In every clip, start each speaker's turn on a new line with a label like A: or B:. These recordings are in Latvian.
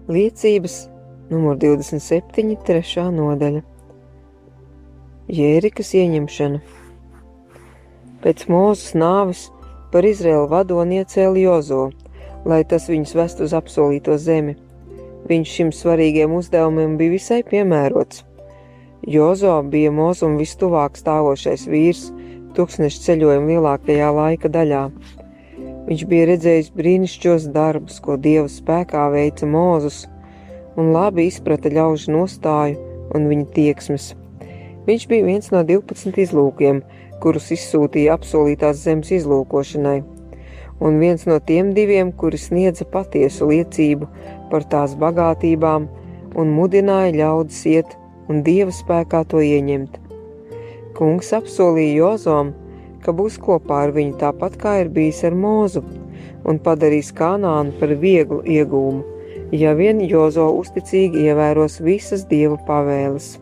A: Liecības, numur 27, 3. nodaļa. Jērikas ieņemšana. Pēc Mūzes nāves par Izraēlu vadoni iecēla Jozo, lai tas viņus vest uz apsolīto zemi. Viņš šim svarīgiem uzdevumiem bija visai piemērots. Jozo bija Mūzum vistuvāk stāvošais vīrs tūkstneša ceļojuma lielākajā laika daļā. Viņš bija redzējis brīnišķos darbus, ko Dieva spēkā veica Mūzus, un labi izprata ļaužu nostāju un viņa tieksmes. Viņš bija viens no 12 izlūkiem, kurus izsūtīja apsolītās zemes izlūkošanai, un viens no tiem 2, kuri sniedza patiesu liecību par tās bagātībām un mudināja ļaudis iet un Dieva spēkā to ieņemt. Kungs apsolīja Jozom, ka būs kopā ar viņu tāpat kā ir bijis ar Mūzu, un padarīs Kanānu par vieglu iegūmu, ja vien Jozo uzticīgi ievēros visas Dieva pavēles.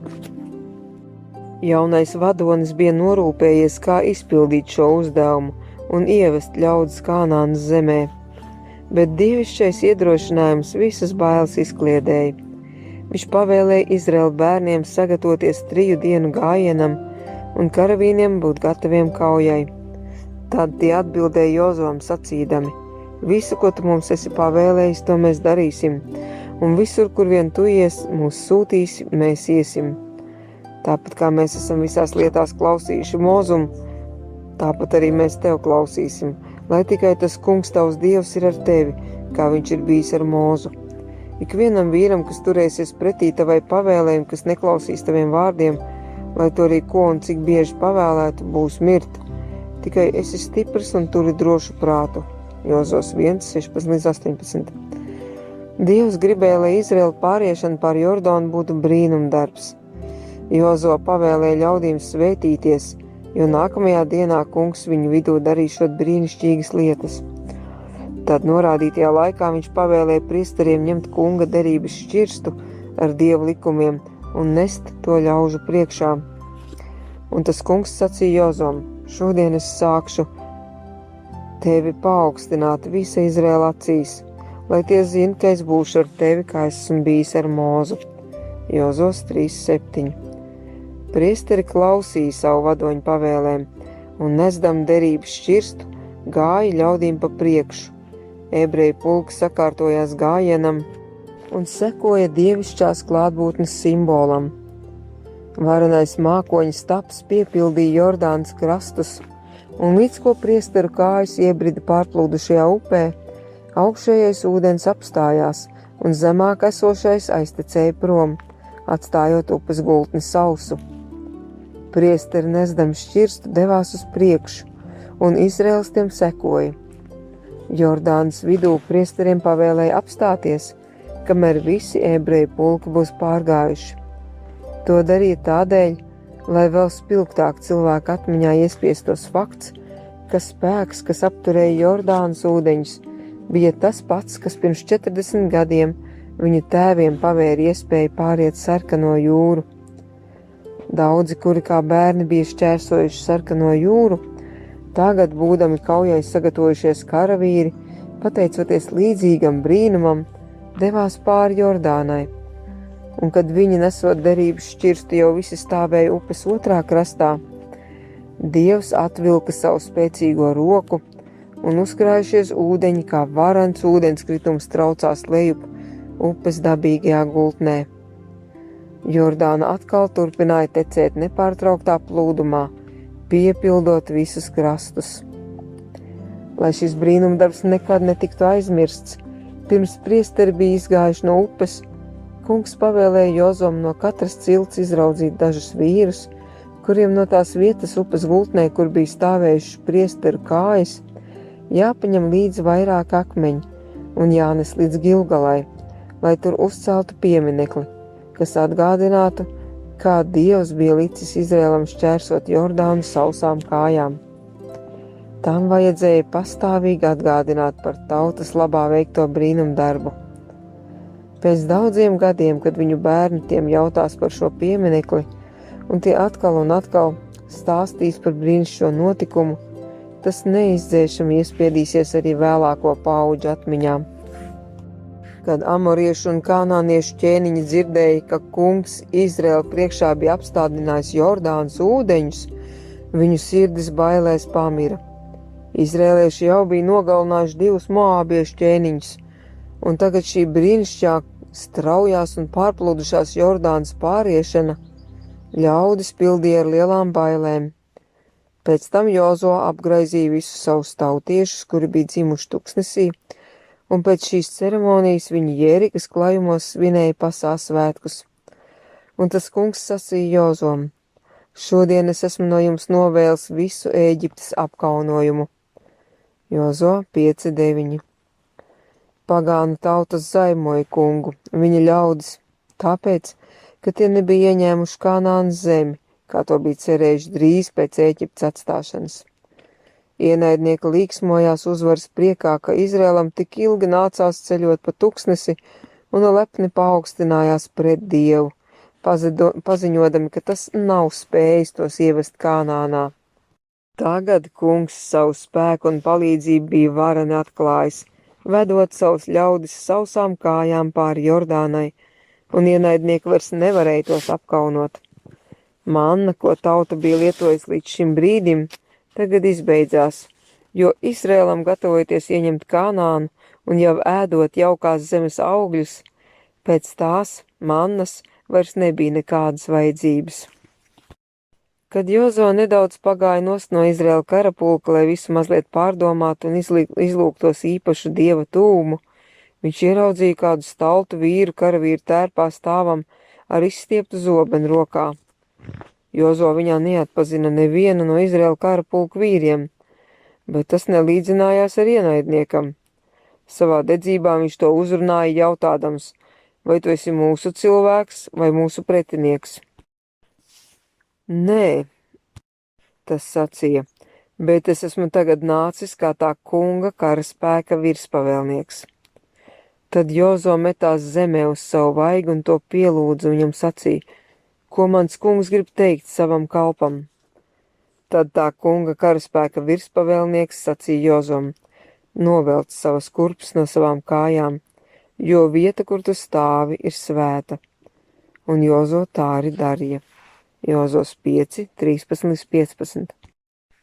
A: Jaunais vadonis bija norūpējies, kā izpildīt šo uzdevumu un ievest ļaudis Kanānas zemē, bet dievišķais iedrošinājums visas bailes izkliedēja. Viņš pavēlēja Izraēla bērniem sagatavoties 3 dienu gājienam un karavīriem būt gataviem kaujai. Tad tie atbildēja Jozovam sacīdami: visu, ko tu mums esi pavēlējis, to mēs darīsim, un visur, kur vien tu ies, mūs sūtīsi, mēs iesim. Tāpat kā mēs esam visās lietās klausījuši Mūzum, tāpat arī mēs tev klausīsim, lai tikai tas kungs tavs Dievs ir ar tevi, kā viņš ir bijis ar Mūzu. Ikvienam vīram, kas turēsies pretī tavai pavēlei un kas neklausīs taviem vārdiem, lai to arī ko un cik bieži pavēlētu, būs mirt. Tikai esi stiprs un turi drošu prātu. Jozos 1, 16-18. Dievs gribēja, lai Izraēla pāriešana pār Jordānu būtu brīnumdarbs. Jozo pavēlēja ļaudīm svētīties, jo nākamajā dienā kungs viņu vidū darīšot brīnišķīgas lietas. Tad norādītajā laikā viņš pavēlēja priesteriem ņemt kunga derības šķirstu ar Dieva likumiem un nest to ļaužu priekšā. Un tas kungs sacīja Jozom: šodien es sākšu tevi paaugstināt visa Izraēla acīs, lai tie zina, ka es būšu ar tevi, kā esmu bijis ar Mūzu. Jozos 3:7. Priesteri klausīja savu vadoņu pavēlēm un nesdam derības šķirstu gāja ļaudīm pa priekšu. Ebreju pulks sakārtojās gājienam un sekoja dievišķās klātbūtnes simbolam. Varenais mākoņa staps piepildīja Jordānas krastus, un līdz ko priesteru kājas iebrida pārplūdušajā upē, augšējais ūdens apstājās, un zemāk esošais aiztecēja prom, atstājot upes gultni sausu. Priesteri nesdam šķirstu devās uz priekšu, un Izraels tiem sekoja. Jordānas vidū priesteriem pavēlēja apstāties, kamēr visi ebreju pulki būs pārgājuši. To darīja tādēļ, lai vēl spilgtāk cilvēku atmiņā iespiestos fakts, ka spēks, kas apturēja Jordānas ūdeņus, bija tas pats, kas pirms 40 gadiem viņu tēviem pavēra iespēju pāriet sarkano jūru. Daudzi, kuri kā bērni bija šķērsojuši sarkano jūru, tagad, būdami kaujai sagatavojušies karavīri, pateicoties līdzīgam brīnumam, devās pāri Jordānai. Un kad viņi nesot derības šķirstu jau visi stāvēja upes otrā krastā, Dievs atvilka savu spēcīgo roku, un uzkrājušies ūdeņi kā varants ūdenskritums traucās lejup upes dabīgajā gultnē. Jordāna atkal turpināja tecēt nepārtrauktā plūdumā, piepildot visus krastus. Lai šis brīnumdarbs nekad netiktu aizmirsts, pirms priesteri bija izgājuši no upes, kungs pavēlēja Jozom no katras cilts izraudzīt dažus vīrus, kuriem no tās vietas upes gultnē, kur bija stāvējuši priesteru kājas, jāpaņem līdzi vairāk akmeņu un jānes līdz Gilgalai, lai tur uzceltu pieminekli, kas atgādinātu, kā Dievs bija licis Izraēlam šķērsot Jordānu sausām kājām. Tam vajadzēja pastāvīgi atgādināt par tautas labā veikto brīnumdarbu. Pēc daudziem gadiem, kad viņu bērni tiem jautās par šo pieminekli, un tie atkal un atkal stāstīs par brīnišķo notikumu, tas neizdzēšami iespiedīsies arī vēlāko paudžu atmiņām. Kad amoriešu un kanāniešu ķēniņi dzirdēja, ka kungs Izraēla priekšā bija apstādinājis Jordānas ūdeņus, viņu sirdis bailēs pamira. Izrēlieši jau bija nogalinājuši 2 moābiešu ķēniņus, un tagad šī brīnišķīgā straujās un pārplūdušās Jordānas pāriešana ļaudis pildīja ar lielām bailēm. Pēc tam Jozo apgraizīja visus savus tautiešus, kuri bija dzimuši tuksnesī, un pēc šīs ceremonijas viņi Jērikas klajumos svinēja pasās svētkus. Un tas kungs sacīja Jozom: šodien es esmu no jums novēlis visu Ēģiptes apkaunojumu. Jozo 5:9. Pagānu tautas zaimoja kungu, viņa ļaudis, tāpēc, ka tie nebija ieņēmuši Kanānas zemi, kā to bija cerējuši drīz pēc Ēģiptes atstāšanas. Ienaidnieki līksmojās uzvaras priekā, ka Izrēlam tik ilgi nācās ceļot pa tuksnesi un lepni paaugstinājās pret Dievu, paziņodami, ka tas nav spējis tos ievest Kanānā. Tagad kungs savu spēku un palīdzību bija vareni atklājis, vedot savus ļaudis sausām kājām pāri Jordānai, un ienaidnieki vairs nevarēja tos apkaunot. Manna, ko tauta bija lietojusi līdz šim brīdim, tagad izbeidzās, jo Izrēlam gatavojoties ieņemt Kanānu un jau ēdot jaukās zemes augļus, pēc tās mannas vairs nebija nekādas vajadzības. Kad Jozo nedaudz pagāja nost no Izraēla karapulka, lai visu mazliet pārdomātu un izlūgtos īpašu Dieva tūmu, viņš ieraudzīja kādu staltu vīru karavīru tērpā stāvam ar izstieptu zobenu rokā. Jozo viņā neatpazina nevienu no Izraēla karapulka vīriem, bet tas nelīdzinājās ar ienaidniekam. Savā dedzībā viņš to uzrunāja jautādams: vai tu esi mūsu cilvēks vai mūsu pretinieks? Nē, tas sacīja, bet es esmu tagad nācis kā tā kunga karaspēka virspavēlnieks. Tad Jozo metās zemē uz savu vaigu un to pielūdza, viņam sacīja: ko mans kungs grib teikt savam kalpam? Tad tā kunga karaspēka virspavēlnieks sacīja Jozom: novelc savas kurpes no savām kājām, jo vieta, kur tu stāvi, ir svēta. Un Jozo tā arī darīja. Jozos 5, 13-15.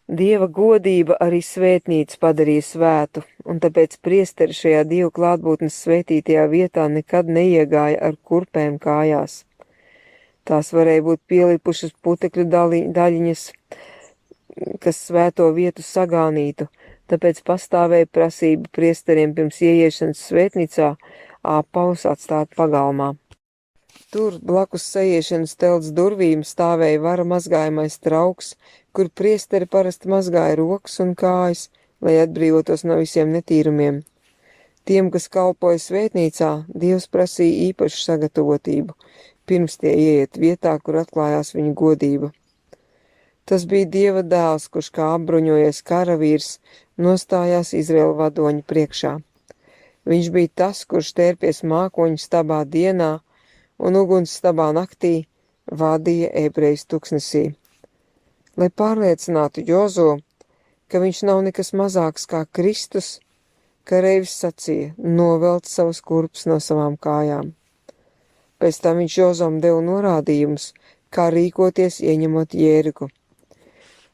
A: Dieva godība arī svētnīcu padarīja svētu, un tāpēc priesteri šajā Dievu klātbūtnes svētītajā vietā nekad neiegāja ar kurpēm kājās. Tās varēja būt pielipušas putekļu daļiņas, kas svēto vietu sagānītu, tāpēc pastāvēja prasība priesteriem pirms ieiešanas svētnīcā āpaus atstāt pagalmā. Tur blakus sajiešanas telts durvīm stāvēja vara mazgājamais trauks, kur priesteri parasti mazgāja rokas un kājas, lai atbrīvotos no visiem netīrumiem. Tiem, kas kalpoja svētnīcā, Dievs prasīja īpašu sagatavotību, pirms tie ieiet vietā, kur atklājās viņa godība. Tas bija Dieva dēls, kurš kā apbruņojies karavīrs, nostājās Izraēla vadoņa priekšā. Viņš bija tas, kurš tērpies mākoņu stabā dienā un uguns stabā naktī vadīja ebrejus tuksnesī. Lai pārliecinātu Jozo, ka viņš nav nekas mazāks kā Kristus, kareivis sacīja: novelc savus kurpes no savām kājām. Pēc tam viņš Jozom deva norādījumus, kā rīkoties ieņemot Jēriku.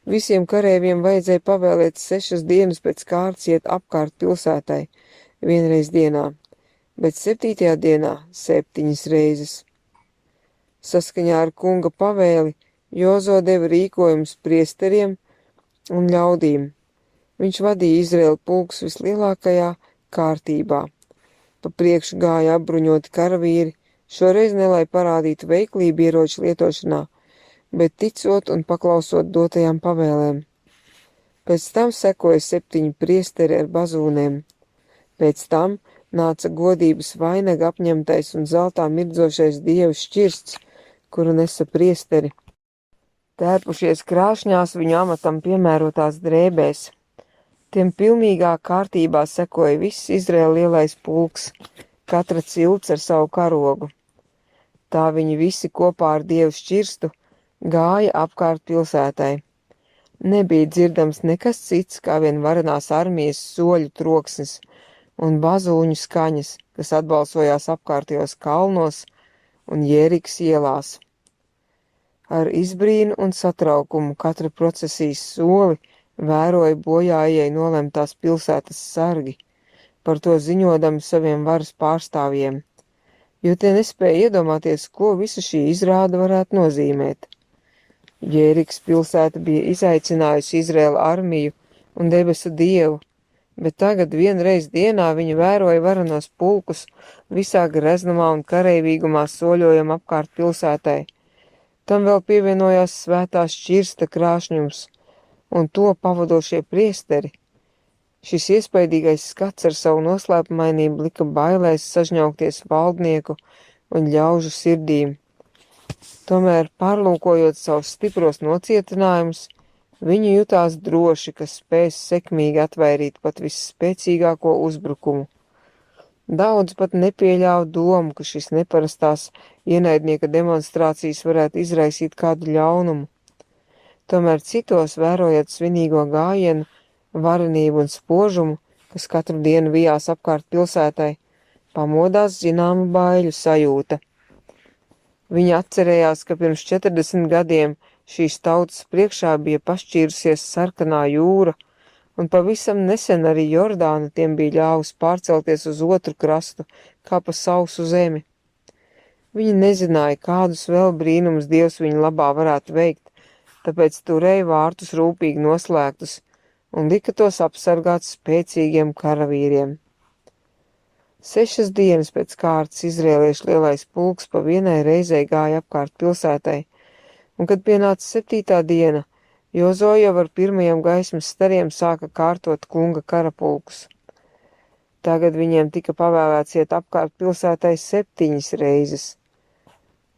A: Visiem kareiviem vajadzēja pavēlēt 6 dienas pēc kārtas iet apkārt pilsētai, vienreiz dienā, bet 7. dienā 7 reizes. Saskaņā ar kunga pavēli Jozo deva rīkojumus priesteriem un ļaudīm. Viņš vadīja Izraēlu pulkus vislielākajā kārtībā. Pa priekšu gāja apbruņoti karavīri, šoreiz ne lai parādītu veiklību ieroču lietošanā, bet ticot un paklausot dotajām pavēlēm. Pēc tam sekoja 7 priesteri ar bazūnēm. Pēc tam nāca godības vainaga apņemtais un zeltā mirdzošais Dieva šķirsts, kuru nesa priesteri, tērpušies krāšņās viņu amatam piemērotās drēbēs. Tiem pilnīgā kārtībā sekoja viss Izraēla lielais pulks, katra cilts ar savu karogu. Tā viņi visi kopā ar Dievu šķirstu gāja apkārt pilsētai. Nebija dzirdams nekas cits, kā vien varenās armijas soļu troksnis un bazūņu skaņas, kas atbalsojās apkārtējos kalnos un Jērikas ielās. Ar izbrīnu un satraukumu katru procesijas soli vēroja bojājai nolemtās pilsētas sargi, par to ziņodami saviem varas pārstāvjiem, jo tie nespēja iedomāties, ko visa šī izrāde varētu nozīmēt. Jērikas pilsēta bija izaicinājusi Izraēla armiju un debesu dievu, bet tagad vienreiz dienā viņi vēroja varenos pulkus visā greznumā un kareivīgumā soļojam apkārt pilsētai. Tam vēl pievienojās svētā šķirsta krāšņums un to pavadošie priesteri. Šis iespaidīgais skats ar savu noslēpumainību lika bailēs sažņaukties valdnieku un ļaužu sirdīm. Tomēr, pārlūkojot savus stipros nocietinājumus, viņi jutās droši, ka spēs sekmīgi atvairīt pat visspēcīgāko uzbrukumu. Daudz pat nepieļāva domu, ka šis neparastās ienaidnieka demonstrācijas varētu izraisīt kādu ļaunumu. Tomēr citos, vērojot svinīgo gājienu, varenību un spožumu, kas katru dienu vijās apkārt pilsētai, pamodās zināma baiļu sajūta. Viņi atcerējās, ka pirms 40 gadiem šīs tautas priekšā bija pašķīrusies sarkanā jūra, un pavisam nesen arī Jordāna tiem bija ļāvusi pārcelties uz otru krastu, kā pa sausu zemi. Viņi nezināja, kādus vēl brīnumus Dievs viņu labā varētu veikt, tāpēc turēja vārtus rūpīgi noslēgtus un lika tos apsargāt spēcīgiem karavīriem. 6 dienas pēc kārtas izrēliešu lielais pulks pa vienai reizei gāja apkārt pilsētai, un kad pienāca 7. diena, Jozo jau ar pirmajiem gaismas stariem sāka kārtot kunga karapulkus. Tagad viņiem tika pavēlēts iet apkārt pilsētai 7 reizes,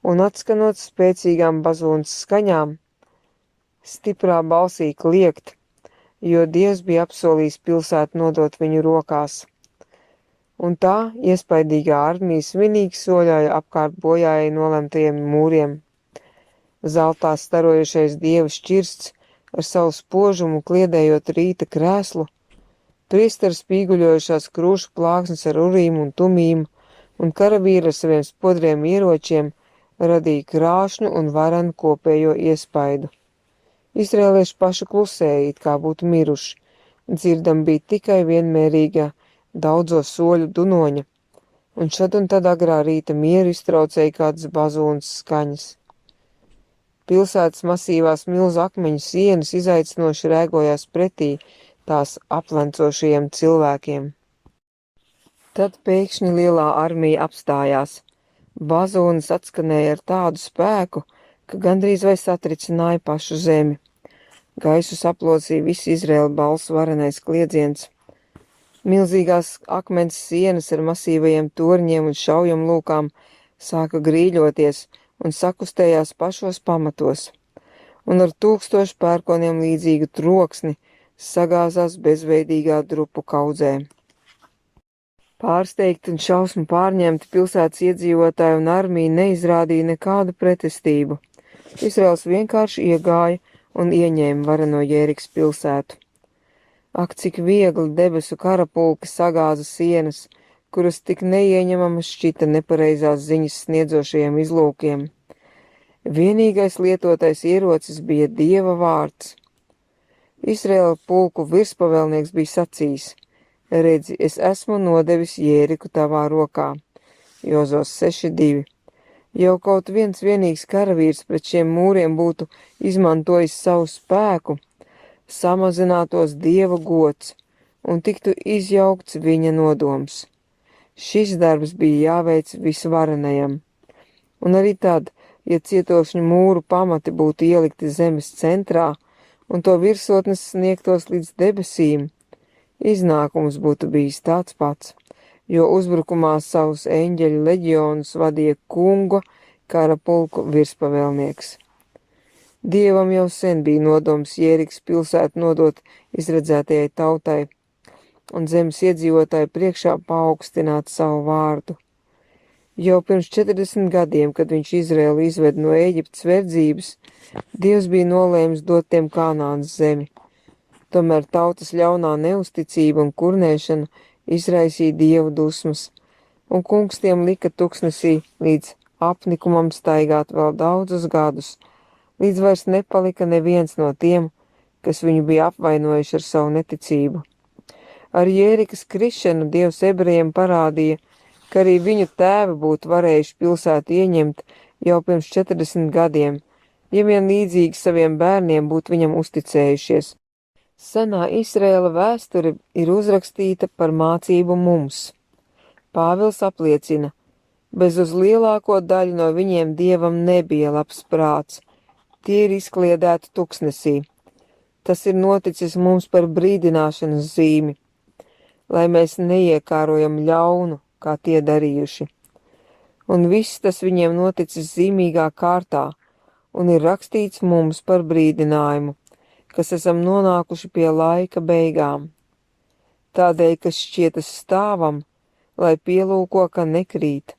A: un atskanot spēcīgām bazūnas skaņām, stiprā balsī kliegt, jo Dievs bija apsolījis pilsētu nodot viņu rokās. Un tā iespaidīgā armija svinīgi soļoja apkārt bojājai nolemtajiem mūriem. Zeltā starojušais dieva šķirsts ar savu spožumu kliedējot rīta krēslu, priesteri spīguļojušās krūšu plāksnes ar urīmu un tumīmu, un karavīri ar saviem spodriem ieročiem radīja krāšņu un varenu kopējo iespaidu. Izrēlieši paši klusēja, it kā būtu miruši, dzirdam bija tikai vienmērīga daudzo soļu dunoņa, un šad un tad agrā rīta mieru iztraucēja kādas bazūnas skaņas. Pilsētas masīvās milzu akmeņu sienas izaicinoši rēgojās pretī tās aplencošajiem cilvēkiem. Tad pēkšņi lielā armija apstājās. Bazūnas atskanēja ar tādu spēku, ka gandrīz vai satricināja pašu zemi. Gaisu saplosīja visi Izraēla balsu varenais kliedziens. Milzīgās akmens sienas ar masīvajiem torņiem un šaujamlūkām sāka grīļoties un sakustējās pašos pamatos, un ar 1000 pērkoniem līdzīgu troksni sagāzās bezveidīgā drupu kaudzē. Pārsteigti un šausmu pārņemti pilsētas iedzīvotāji un armija neizrādīja nekādu pretestību. Izraels vienkārši iegāja un ieņēma vareno Jērikas pilsētu. Ak, cik viegli debesu karapulki sagāza sienas, kuras tik neieņemamas šķita nepareizās ziņas sniedzošajiem izlūkiem. Vienīgais lietotais ierocis bija Dieva vārds. Izraēla pulku virspavēlnieks bija sacījis: redzi, es esmu nodevis Jēriku tavā rokā. Jozos 6:2. Jau kaut viens vienīgs karavīrs pret šiem mūriem būtu izmantojis savu spēku, samazinātos Dieva gods un tiktu izjaukts viņa nodoms. Šis darbs bija jāveic visvarenajam. Un arī tad, ja cietošņu mūru pamati būtu ielikti zemes centrā un to virsotnes sniegtos līdz debesīm, iznākums būtu bijis tāds pats, jo uzbrukumā savus eņģeļu leģionus vadīja kunga karapulku virspavēlnieks. Dievam jau sen bija nodoms Jērikas pilsētu nodot izredzētajai tautai un zemes iedzīvotāju priekšā paaugstināt savu vārdu. Jau pirms 40 gadiem, kad viņš Izraēlu izved no Ēģiptes verdzības, Dievs bija nolēmis dot tiem Kanānas zemi. Tomēr tautas ļaunā neusticība un kurnēšana izraisīja Dieva dusmas, un kungs tiem lika tuksnesī līdz apnikumam staigāt vēl daudzus gadus, līdz vairs nepalika neviens no tiem, kas viņu bija apvainojuši ar savu neticību. Ar Jērikas krišanu Dievs ebrejiem parādīja, ka arī viņu tēvi būtu varējuši pilsētu ieņemt jau pirms 40 gadiem, ja vien līdzīgi saviem bērniem būtu viņam uzticējušies. Senā Izraēla vēsture ir uzrakstīta par mācību mums. Pāvils apliecina, bez uz lielāko daļu no viņiem Dievam nebija labs prāts, tie ir izkliedēti tuksnesī. Tas ir noticis mums par brīdināšanas zīmi, lai mēs neiekārojam ļaunu, kā tie darījuši. Un viss tas viņiem noticis zīmīgā kārtā, un ir rakstīts mums par brīdinājumu, kas esam nonākuši pie laika beigām. Tādēļ, kas šķietas stāvam, lai pielūko, ka nekrīt.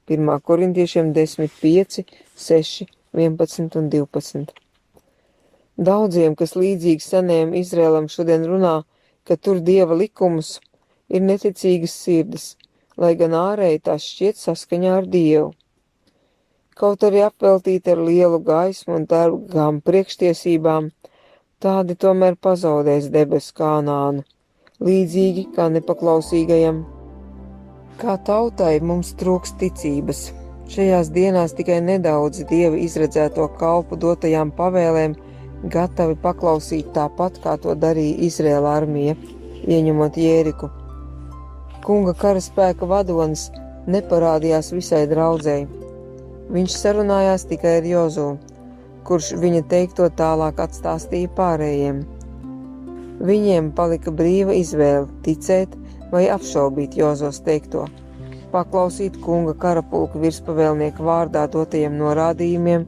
A: 1. Korintiešiem 10:5, 6, 11 un 12. Daudziem, kas līdzīgi senajam Izrēlam šodien runā, ka tur Dieva likumus, ir neticīgas sirdis, lai gan ārēji tās šķiet saskaņā ar Dievu. Kaut arī apveltīti ar lielu gaismu un dārgām priekštiesībām, tādi tomēr pazaudēs debesu Kānānu, līdzīgi kā nepaklausīgajam. Kā tautai mums trūks ticības. Šajās dienās tikai nedaudzi Dieva izredzēto kalpu dotajām pavēlēm gatavi paklausīt tāpat, kā to darīja Izraēla armija, ieņemot Jēriku. Kunga karaspēka vadonis neparādījās visai draudzei. Viņš sarunājās tikai ar Jozu, kurš viņa teikto tālāk atstāstīja pārējiem. Viņiem palika brīva izvēle ticēt vai apšaubīt Jozos teikto, paklausīt kunga karapulka virspavēlnieka vārdā dotajiem norādījumiem,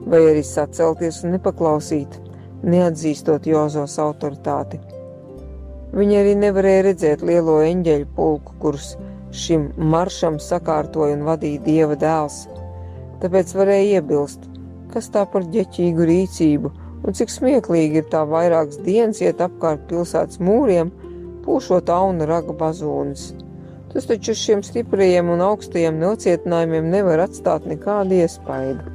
A: vai arī sacelties un nepaklausīt, neatzīstot Jozos autoritāti. Viņi arī nevarēja redzēt lielo eņģeļu pulku, kurus šim maršam sakārtoja un vadīja Dieva dēls, tāpēc varēja iebilst, kas tā par ģeķīgu rīcību un cik smieklīgi ir tā vairākas dienas iet apkārt pilsētas mūriem, pūšot auna raga bazūnes. Tas taču uz šiem stiprajiem un augstajiem nocietinājumiem nevar atstāt nekādu iespaidu.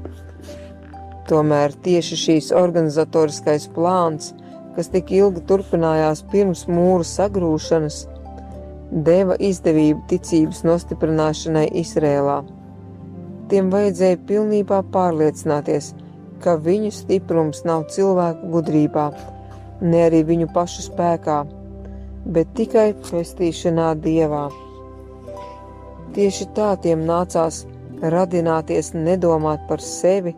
A: Tomēr tieši šīs organizatoriskais plāns, kas tik ilgi turpinājās pirms mūru sagrūšanas, deva izdevību ticības nostiprināšanai Izrēlā. Tiem vajadzēja pilnībā pārliecināties, ka viņu stiprums nav cilvēku gudrībā, ne arī viņu pašu spēkā, bet tikai pestīšanā Dievā. Tieši tā tiem nācās radināties nedomāt par sevi,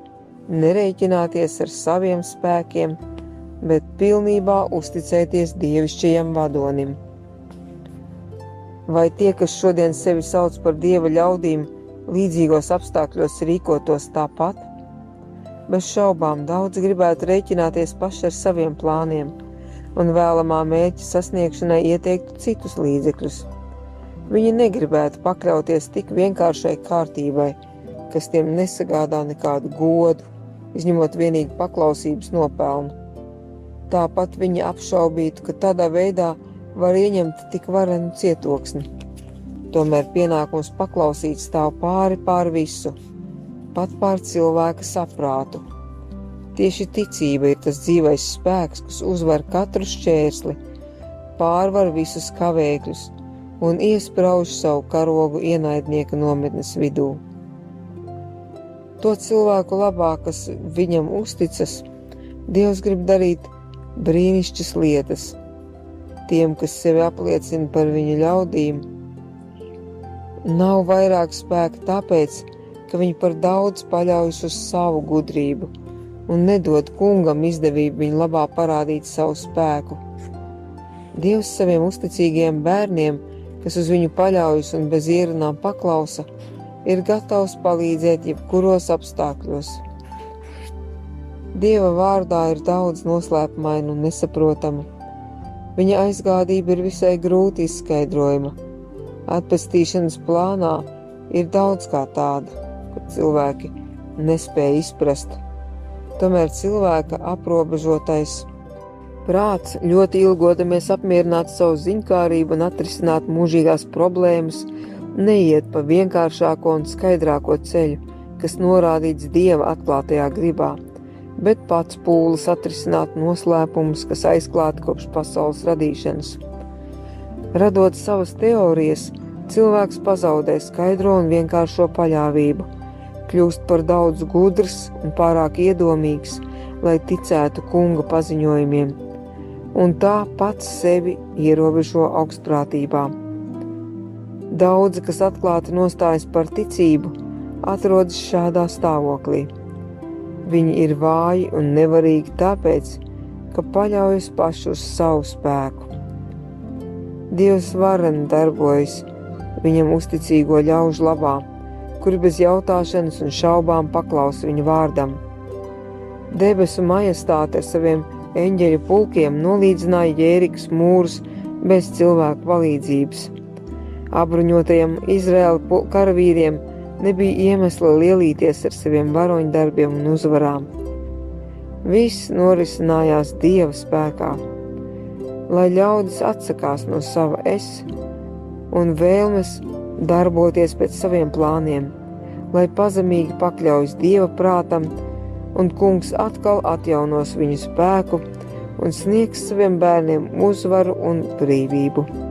A: nereiķināties ar saviem spēkiem, bet pilnībā uzticēties dievišķajam vadonim. Vai tie, kas šodien sevi sauc par Dieva ļaudīm, līdzīgos apstākļos rīkotos tāpat? Bez šaubām daudz gribētu reiķināties paši ar saviem plāniem un vēlamā mērķa sasniegšanai ieteiktu citus līdzekļus. Viņi negribētu pakļauties tik vienkāršai kārtībai, kas tiem nesagādā nekādu godu, izņemot vienīgi paklausības nopelnu. Tāpat viņi apšaubītu, ka tādā veidā var ieņemt tik varenu cietoksni. Tomēr pienākums paklausīt stāv pāri visu, pat pār cilvēka saprātu. Tieši ticība ir tas dzīvais spēks, kas uzvar katru šķērsli, pārvar visus kavēkļus un iesprauž savu karogu ienaidnieka nometnes vidū. To cilvēku labā, kas viņam uzticas, Dievs grib darīt brīnišķas lietas. Tiem, kas sevi apliecina par viņu ļaudīm, nav vairāk spēka tāpēc, ka viņi par daudz paļaujas uz savu gudrību un nedod kungam izdevību viņu labā parādīt savu spēku. Dievs saviem uzticīgajiem bērniem, kas uz viņu paļaujas un bez ierunām paklausa, ir gatavs palīdzēt jebkuros apstākļos. Dieva vārdā ir daudz noslēpumainu un nesaprotamu. Viņa aizgādība ir visai grūti izskaidrojama. Atpestīšanas plānā ir daudz kā tāda, kur cilvēki nespēja izprast. Tomēr cilvēka aprobežotais prāts, ļoti ilgodamies apmierināt savu ziņkārību un atrisināt mūžīgās problēmas, neiet pa vienkāršāko un skaidrāko ceļu, kas norādīts Dieva atklātajā gribā, bet pats pūlas atrisināt noslēpumus, kas aizklāti kopš pasaules radīšanas. Radot savas teorijas, cilvēks pazaudē skaidro un vienkāršo paļāvību, kļūst par daudz gudrs un pārāk iedomīgs, lai ticētu kunga paziņojumiem, un tā pats sevi ierobežo augstprātībā. Daudzi, kas atklāti nostājas par ticību, atrodas šādā stāvoklī. Viņi ir vāji un nevarīgi tāpēc, ka paļaujas paši uz savu spēku. Dievs vareni darbojas viņam uzticīgo ļaužu labā, kuri bez jautāšanas un šaubām paklaus viņa vārdam. Debesu majestāte ar saviem eņģeļu pulkiem nolīdzināja Jērikas mūrus bez cilvēku palīdzības. Apbruņotajiem Izraēla karavīriem nebija iemesla lielīties ar saviem varoņdarbiem un uzvarām. Viss norisinājās Dieva spēkā, lai ļaudis atsakās no sava es un vēlmes darboties pēc saviem plāniem, lai pazemīgi pakļaujas Dieva prātam, un kungs atkal atjaunos viņu spēku un sniegs saviem bērniem uzvaru un brīvību.